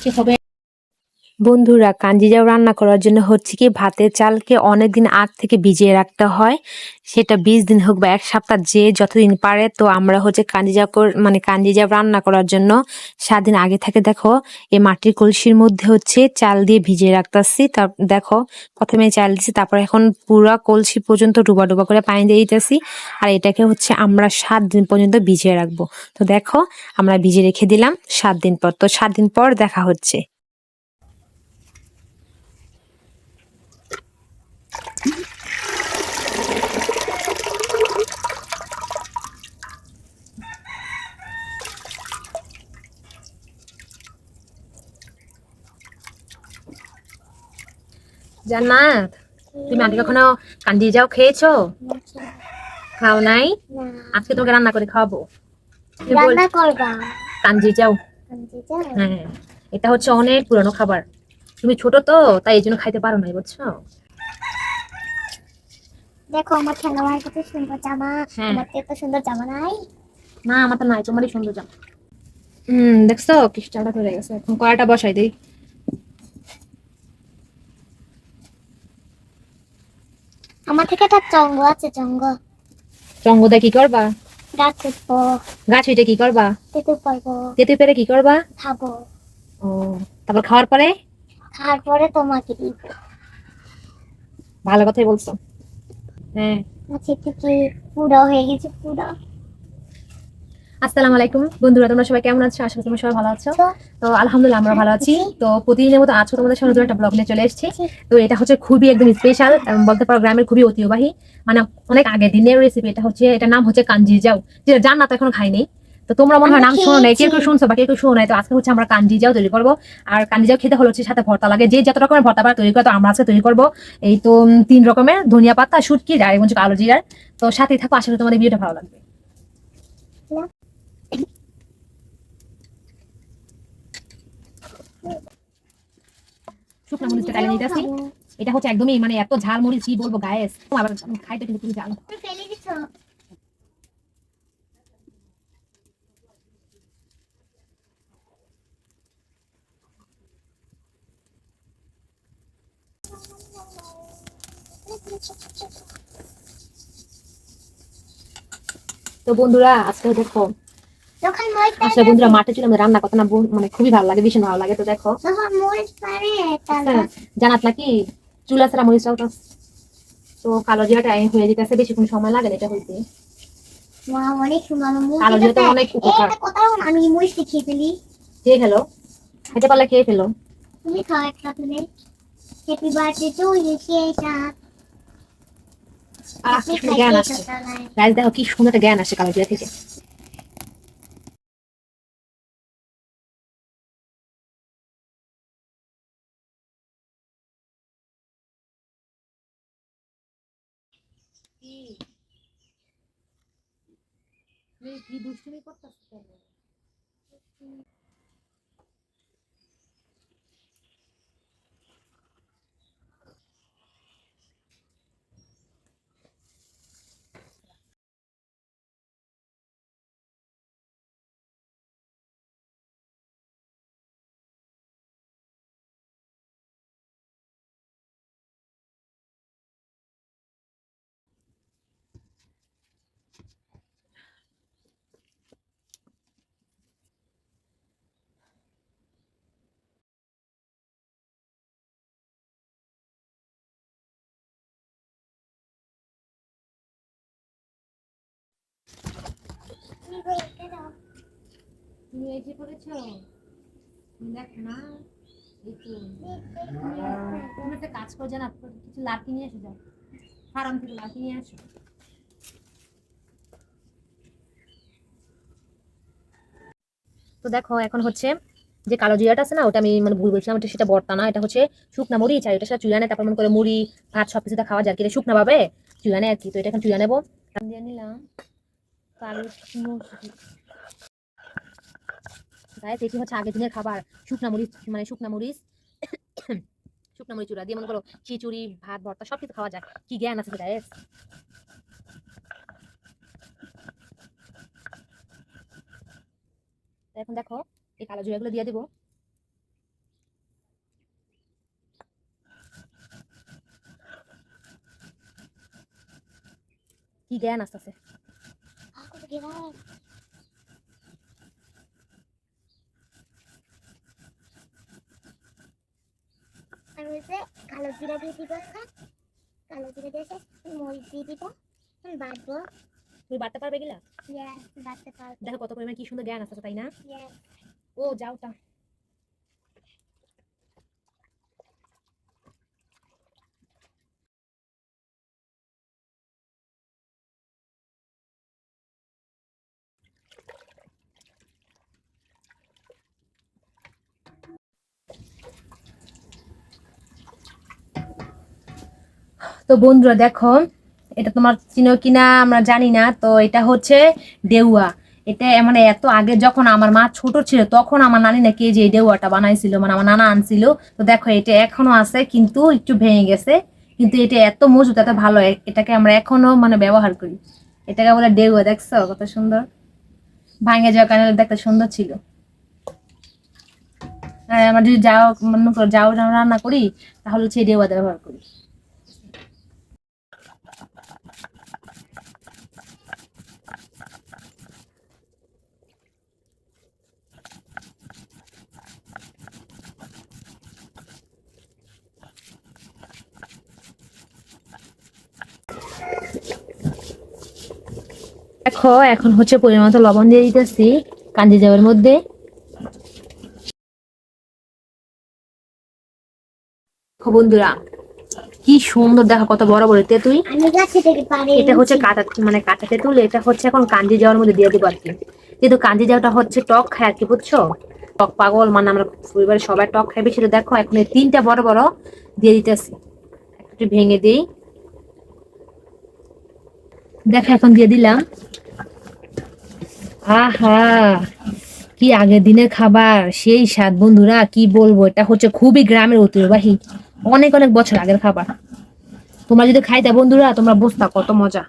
আজকে হবে বন্ধুরা, কাঞ্জি জাউ রান্না করার জন্য হচ্ছে কি ভাতের চালকে অনেকদিন আগ থেকে ভিজিয়ে রাখতে হয়। সেটা 20 দিন হোক বা 1 সপ্তাহ, যে যতদিন পারে। তো আমরা হচ্ছে কাঞ্জি জাউ রান্না করার জন্য 7 দিন আগে থেকে দেখো এই মাটির কলসির মধ্যে হচ্ছে চাল দিয়ে ভিজিয়ে রাখতেছি। তার দেখো প্রথমে চাল দিছি, তারপর এখন পুরা কলসি পর্যন্ত ডুবা ডুবা করে পানি দিয়ে দিতেছি। আর এটাকে হচ্ছে আমরা 7 দিন পর্যন্ত ভিজিয়ে রাখবো। তো দেখো আমরা ভিজিয়ে রেখে দিলাম 7 দিন পর। তো 7 দিন পর দেখা হচ্ছে। জান্নাত, তুমি আগে কখনো কাঞ্জি জাউ খেয়েছো? খাও নাই? আজকে তোকে রান্না করে খাওয়াবো। রান্না করবা কাঞ্জি জাউ, হ্যাঁ, এটা হচ্ছে অনেক পুরানো খাবার। তুমি ছোট তো, তাই এই জন্য খাইতে পারো নাই, বুঝছো? দেখো আমার খেলোয়াড় কত সুন্দর জামা। আমার তো এত সুন্দর জামা নাই। না, আমার তো নাই, তোমারই সুন্দর জামা। দেখছো কি চাটা ধরে গেছে। এখন কড়াইটা বসাই দিই। আমার থেকে একটা চঙ্গ আছে, চঙ্গ। চঙ্গ দিয়ে কি করবা? গাছ উঠবো, গাছ উঠে কি করবা? তেঁতুল পারবো, তেঁতুল পেড়ে কি করবা? খাবো। ও, তারপর খাওয়ার পরে? খাওয়ার পরে তোমাকে দিব। ভালো কথাই বলছো। হ্যাঁ। আচ্ছা, কি পুরো হয়ে গেছে পুরো। আসসালামু আলাইকুম বন্ধুরা, তোমরা সবাই কেমন আছো? আশা করি তোমরা সবাই ভালো আছো। তো আলহামদুলিল্লাহ আমরা ভালো আছি। তো প্রতিদিনের মতো আজকে তোমাদের সামনে একটা ব্লগ নিয়ে চলে এসেছি। তো এটা হচ্ছে খুবই একদম স্পেশাল, বলতে পারো গ্রামের খুবই ঐতিহ্যবাহী, মানে অনেক আগের দিনের রেসিপি। এটা হচ্ছে, এটার নাম হচ্ছে কাঞ্জি জাউ, যেটা জান্নাত এখনো খাইনি। তো তোমরা মনে হয় নাম শোনো নাই, কেউ কেউ শুনছো বা কেউ কেউ শোনো নাই। তো আজকে হচ্ছে আমরা কাঞ্জি জাউ তৈরি করবো। আর কাঞ্জি জাউ খেতে হলো হচ্ছে সাথে ভর্তা লাগে, যে যত রকমের ভর্তা তৈরি করে। তো আমরা আজকে তৈরি করবো এই তো 3 রকমের, ধনিয়া পাতা, শুটকি আর এবং কালো জিরার। তো সাথেই থাকো, আশা করি তোমাদের ভিডিওটা ভালো লাগবে। শুকনো মরিচটা টাইলে নিতেছি। এটা হচ্ছে একদমই মানে এত ঝাল মরিচ, কি বলবো গায়েস, আবার খাইতে কিন্তু খুবই ঝাল। ফেলে দিছো। তো বন্ধুরা আজকে দেখো, যখন মরিচ আসলে বন্ধুরা মাঠে চুলে আমাদের রান্না করতে না মানে খুবই ভালো লাগে, ভীষণ ভালো লাগে। তো দেখো যখন মরিচ পারে জানাত নাকি চুলা ছাড়া মরিচ চাল। তো কালো জিরাটা হয়ে যেতেছে, বেশিক্ষণ সময় লাগে না এটা হইতে। মা অনেক সুন্দর কালো জিরা তো অনেক উপকার। আমি মরিচ খেয়ে ফেলি। খেয়ে ফেলো, খেতে পারলে খেয়ে ফেলো। তুমি খাও একটা তুমি। হ্যাপি বার্থডে টু ইউ কেটা। আর কি সুন্দর জ্ঞান আসছে গাইস, দেখো কি সুন্দর একটা জ্ঞান আসছে কালো জিরা থেকে। কি দুষ্টুমি করতেছ? তুমি এই যে করেছো, দেখ না, তুমি একটা কাজ করো, জানা, কিছু লাঠি নিয়ে এসে যাও, ফার্ম থেকে লাঠি নিয়ে আসো। তো দেখো এখন হচ্ছে যে কালো জিরাটা আছে না, ওটা আমি মানে ভুল বলছিলাম, ওটা সেটা ভর্তা না, এটা হচ্ছে শুকনা মরিচ। আর এটা সেটা চুলানে, তারপর মনে করে মুড়ি ভাত সবকিছুতে খাওয়া যায় আর কি, এটা শুকনা ভাবে চুলানে আর কি। তো এটা এখন চুলা নেবো, দিয়ে নিলাম কালো গায়ে। এটি হচ্ছে আগের দিনের খাবার, শুকনা মরিচ, মানে শুকনা মরিচ শুকনা মরিচ চুলা দিয়ে মনে করো খিচুড়ি ভাত ভর্তা সবকিছু খাওয়া যায়। কি জ্ঞান আছে গায়ে। এখন দেখো এই কালো জিরাগুলো দিয়ে দিব। কি জ্ঞান আসতেছে। কত গেরান আর হচ্ছে কালো জিরা দিয়ে দিবা কালো জিরা দিয়ে মরিচ দিয়ে দিবা বাটবো তুমি বাড়তে পারবে গিলা? ইয়েস বাটতে পারবো দেখো কত পরিমাণে কি সুন্দর জ্ঞান আসতেছে, তাই না? ইয়েস ও যাওটা। তো বন্ধুরা দেখো, এটা তোমার চিনো কিনা আমরা জানি না, তো এটা হচ্ছে ডেউয়া। এটা মানে এত আগে যখন আমার মা ছোট ছিল তখন আমার নানি নাকি এই যে এই ডেউয়াটা বানাইছিল, মানে আমার নানা আনছিল। তো দেখো এটা এখনো আছে কিন্তু একটু ভেঙে গেছে, কিন্তু এটা এত মজবুত এত ভালো, এটাকে আমরা এখনো মানে ব্যবহার করি। এটাকে বলে ডেউয়া। দেখছো কত সুন্দর, ভাঙে যাওয়া কারণে দেখতে সুন্দর ছিল। আর আমরা যদি যাও মনে করো যাও রান্না করি তাহলে হচ্ছে এই ডেউয়া ব্যবহার করি। দেখো এখন হচ্ছে পরিমাণ মতো লবণ দিয়ে দিতেছি কাঞ্জি জাউয়ের মধ্যে। দেখো বন্ধুরা কি সুন্দর, দেখো কত বড় বড় তেঁতুল। আমি গাছে থেকে পারি এটা হচ্ছে কাটা মানে কাটা তেঁতুল, এটা হচ্ছে এখন কাঞ্জি জাউয়ের মধ্যে দিয়ে দেবো আর কি। কিন্তু কাঞ্জি জাউটা হচ্ছে টক খায় আর কি, বুঝছো? টক পাগল, মানে আমরা পরিবারের সবাই টক খাই বেশি। দেখো এখন এই 3টা বড় বড় দিয়ে দিতেছি, একটু ভেঙে দিই। দেখো এখন দিয়ে দিলাম। আহা কি আগের দিনের খাবার, সেই স্বাদ বন্ধুরা, কি বলবো। এটা হচ্ছে খুবই গ্রামের ঐতিহ্যবাহী, অনেক অনেক বছর আগের খাবার। তোমরা যদি খাইতে বন্ধুরা তোমরা বুঝতা কত মজা।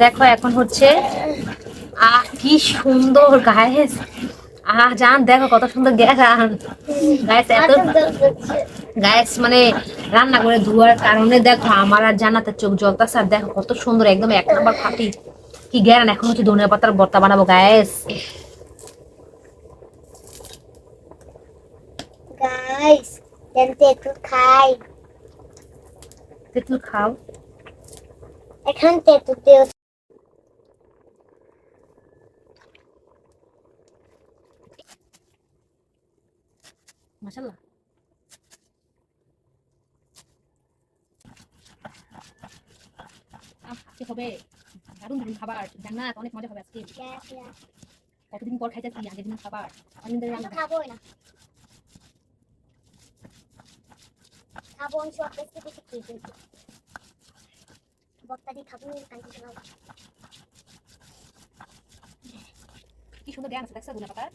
দেখো এখন হচ্ছে কি সুন্দর গায়েস। জান দেখো কত সুন্দর গ্যাস গায়েস, এত গায়েস মানে রান্না করে ধোয়ার কারণে দেখো আমার আর জানাতে চোখ জ্বলতেছে। আর দেখো কত সুন্দর, একদম 1 নাম্বার খাঁটি কি গ্যারান। এখন হচ্ছে ধনিয়া পাতার ভর্তা বানাবো গায়েস। গাইস তেঁতুল খাই। তেঁতুল খাও। এখন তেঁতুল দিয়ে মাশাআল্লাহ। আজকে হবে দারুণ দারুণ খাবার, জান্নাত, অনেক মজা হবে আজকে। কতদিন পর খাইতেছি আগের দিনের খাবার, অনেক দিন রান্না। খাবো না খাবো আমি সব বেশি বেশি খেয়ে বত্তা দিয়ে খাবো কাঞ্চি খাবো। কি সুন্দর জ্ঞান আছে দেখছো ধনিয়া পাতার।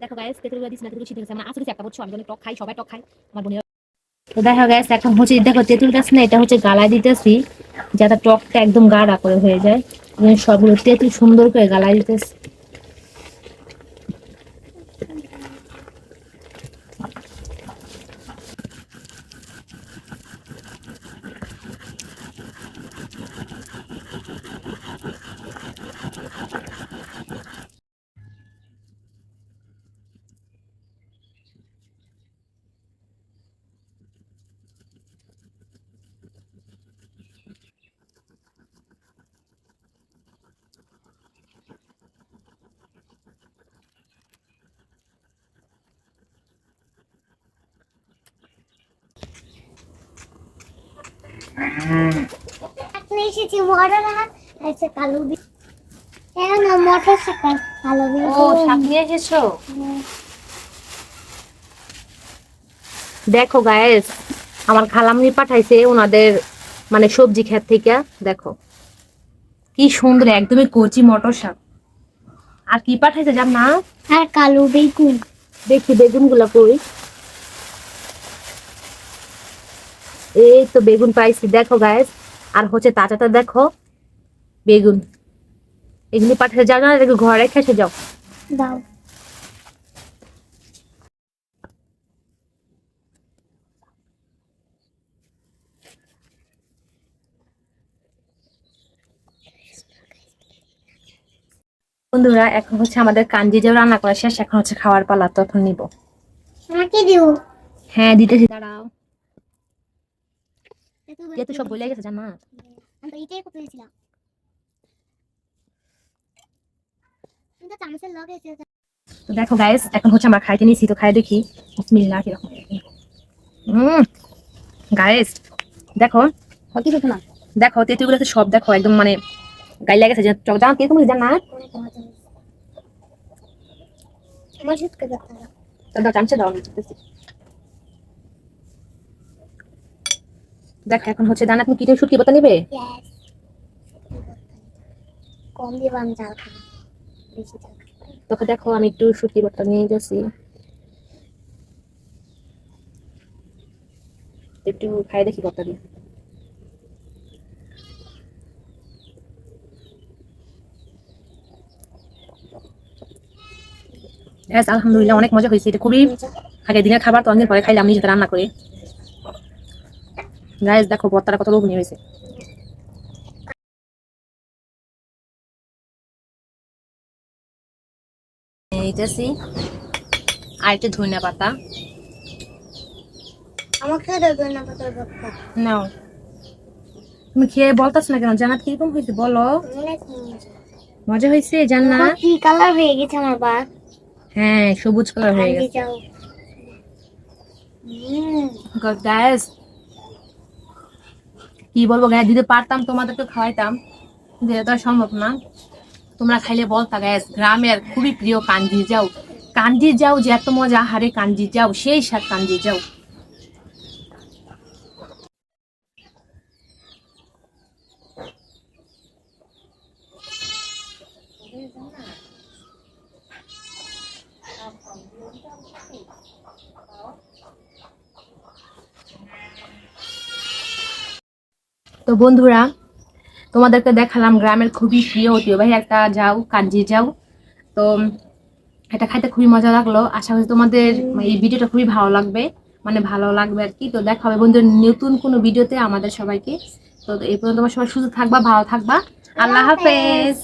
দেখো গাইস তেঁতুল দিছি না, তেঁতুল ছিটে গেছে। আমার আসলে একটা বুঝছো, আমি অনেক টক খাই, সবাই টক খাই, আমার বোনের। তো দেখো গাইস এখন হচ্ছে দেখো তেঁতুল গাছ না, এটা হচ্ছে গালায় দিতেছি যাতে টকটা একদম গাঢ়া করে হয়ে যায়। সবগুলো তেঁতুল সুন্দর করে গালায় দিতেছি। আপনি এসেছি মরার হাত আছে কালো বি হ্যাঁ না মটর সাকার কালো বি ও শাক নিয়ে এসেছো। দেখো গাইস আমার খালামণি পাঠাইছে ওনাদের মানে সবজি ক্ষেত থেকে। দেখো কি সুন্দর একদমই কচি মটর শাক। আর কি পাঠাইছে জান না? আর কালো বেগুন দেখি বেগুন গুলা কই। এই তো বেগুন পাইছি দেখো গাইস। আর হচ্ছে তাজাটা দেখো বেগুন, এগুলি পাঠাতে যাও না, ঘরে খেসে যাও। দাও। বন্ধুরা এখন হচ্ছে আমাদের কাঞ্জি যে রান্না করা শেষ, এখন হচ্ছে খাওয়ার পালা, তখন নিব। আমাকে দিও। হ্যাঁ দিতেছি, দাঁড়াও। যেহেতু সব বলে গেছে জানা। আমি তো এটাই করতে দিয়েছিলাম। কিন্তু চামচের লগে তো দেখো গাইস, এখন হচ্ছে আমরা খাইতে নিয়েছি, তো খাই দেখি বিসমিল্লাহ কিরকম। গাইস দেখো, কিছু না। দেখো তেঁতুলগুলো তো সব দেখো একদম মানে গায়ে লেগেছে, যে জান কিরকম জানা। আমার সুটকে দাও। তো দাও চামচে দাও, আমি দিতেছি। দেখো এখন হচ্ছে দানা, তুমি কি শুটকি পাতা নেবে? ইয়েস। কম দিবা, আমি জাল খাবো, বেশি জাল খাবো। তোকে দেখো আমি একটু শুটকি পাতা নিয়ে যাচ্ছি, একটু খাই দেখি পাতা দিয়ে। Yes, আলহামদুলিল্লাহ অনেক মজা হয়েছে, এটা খুবই আগের দিনের খাবার, তো অনেকদিন পরে খাইলাম নিজে রান্না করে। গাইস দেখো ভর্তাটা কত লোভনীয় হয়েছে। এইটাছি আর একটু ধনিয়া পাতা আমাকে দেবে না পাতার ভর্তা। নাও। তুমি খেয়ে বলতাছ না কেন, জানাত কিরকম হয়েছে বলো? অনেক মজা। মজা হয়েছে জান্নাত? দেখো কি কালার হয়ে গেছে আমার ভাত। হ্যাঁ সবুজ কালার হয়ে কাঞ্জি গেছে। যাও। গাইস কি বলবো গাইস, দিতে পারতাম তোমাদেরকে খাওয়াইতাম, কিন্তু এটা তো আর সম্ভব না। তোমরা খাইলে বলতা গ্যাস, গ্রামের খুবই প্রিয় কাঞ্জি যাও। কাঞ্জি যাও যে এত মজা, হারে কাঞ্জি যাও সেই স্বাদ কাঞ্জি যাও। তো বন্ধুরা তোমাদেরকে দেখালাম গ্রামের খুবই প্রিয় ঐতিহ্যবাহী একটা যাও, কাঞ্জি যাও। তো এটা খাইতে খুবই মজা লাগলো, আশা করি তোমাদের এই ভিডিওটা খুবই ভালো লাগবে, মানে ভালো লাগবে আর কি। তো দেখা হবে বন্ধু নতুন কোনো ভিডিওতে আমাদের সবাইকে। তো এই পর্যন্ত তোমার সবাই সুস্থ থাকবা, ভালো থাকবা, আল্লাহ হাফেজ।